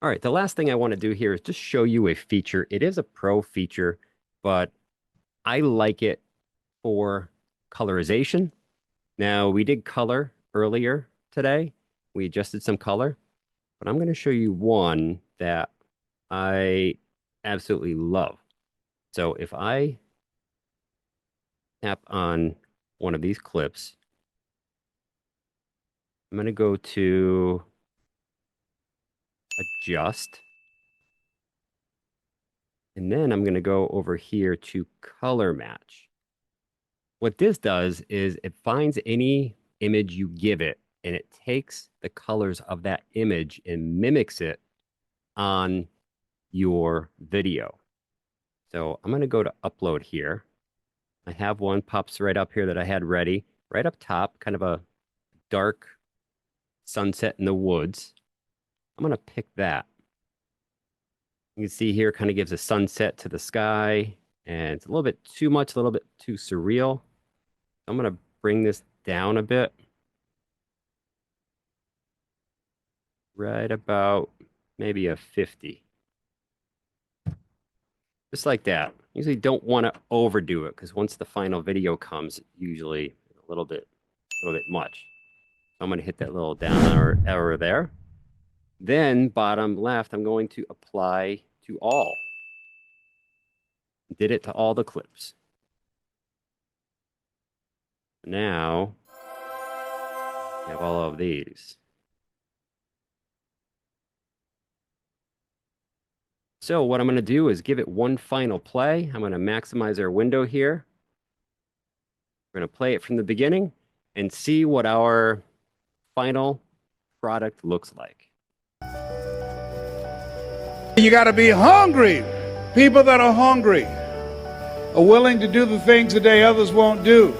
All right, the last thing I want to do here is just show you a feature. It is a pro feature, but I like it for colorization. Now, we did color earlier today. We adjusted some color, but I'm going to show you one that I absolutely love. So if I tap on one of these clips, I'm going to go to adjust, and then I'm going to go over here to color match. What this does is it finds any image you give it and it takes the colors of that image and mimics it on your video. So I'm going to go to upload here. I have one pops right up here that I had ready, right up top, kind of a dark sunset in the woods. I'm going to pick that. You can see here kind of gives a sunset to the sky, and it's a little bit too much, a little bit too surreal. I'm going to bring this down a bit, right about maybe a 50. Just like that. Usually don't want to overdo it because once the final video comes, usually a little bit much. So I'm going to hit that little down arrow there. Then bottom left, I'm going to apply to all. Did it to all the clips. Now, you have all of these. So what I'm going to do is give it one final play. I'm going to maximize our window here. We're going to play it from the beginning and see what our final product looks like. You got to be hungry. People that are hungry are willing to do the things today others won't do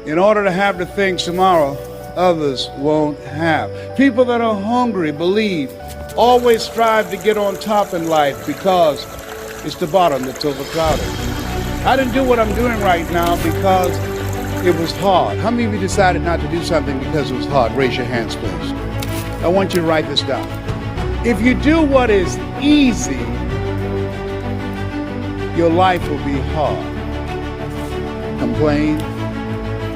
in order to have the things tomorrow others won't have. People that are hungry believe, always strive to get on top in life because it's the bottom that's overcrowded. I didn't do what I'm doing right now because it was hard. How many of you decided not to do something because it was hard? Raise your hands, please. I want you to write this down. If you do what is easy, your life will be hard. Complain,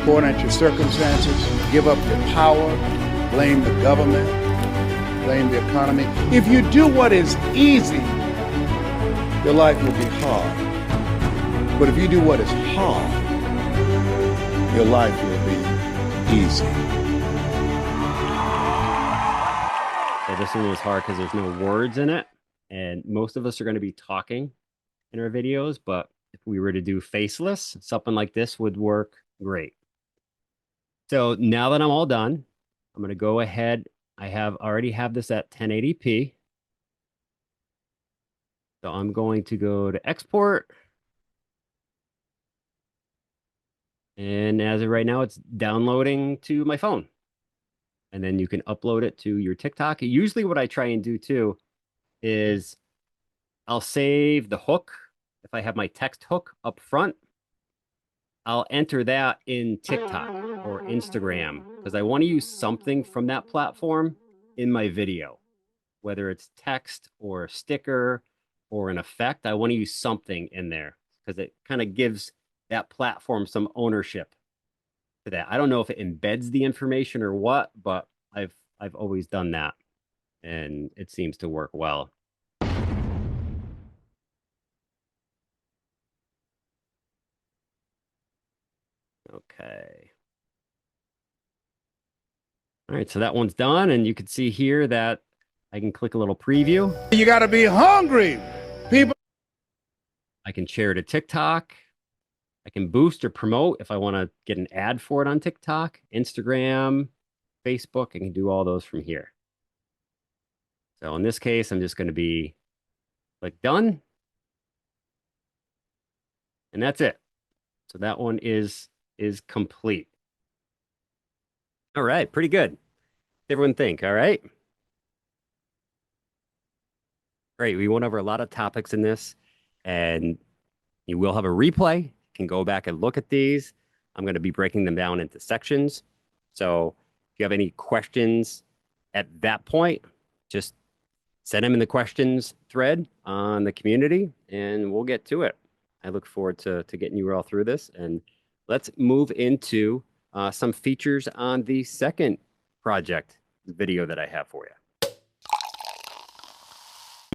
point at your circumstances, give up your power, blame the government, blame the economy. If you do what is easy, your life will be hard. But if you do what is hard, your life will be easy. So this one was hard because there's no words in it. And most of us are going to be talking in our videos, but if we were to do faceless, something like this would work great. So now that I'm all done, I'm going to go ahead. I already have this at 1080p. So I'm going to go to export. And as of right now, it's downloading to my phone. And then you can upload it to your TikTok. Usually what I try and do too is I'll save the hook. If I have my text hook up front, I'll enter that in TikTok or Instagram because I want to use something from that platform in my video, whether it's text or a sticker or an effect. I want to use something in there because it kind of gives that platform some ownership to that. I don't know if it embeds the information or what, but I've always done that and it seems to work well. Okay. All right, so that one's done, and you can see here that I can click a little preview. You got to be hungry. People. I can share to TikTok. I can boost or promote if I want to get an ad for it on TikTok, Instagram, Facebook. I can do all those from here. So in this case, I'm just going to be click done. And that's it. So that one is complete. All right, pretty good. Everyone think, all right? Great. We went over a lot of topics in this, and you will have a replay. You can go back and look at these. I'm going to be breaking them down into sections. So if you have any questions at that point, just send them in the questions thread on the community and we'll get to it. I look forward to getting you all through this. And let's move into some features on the second project video that I have for you.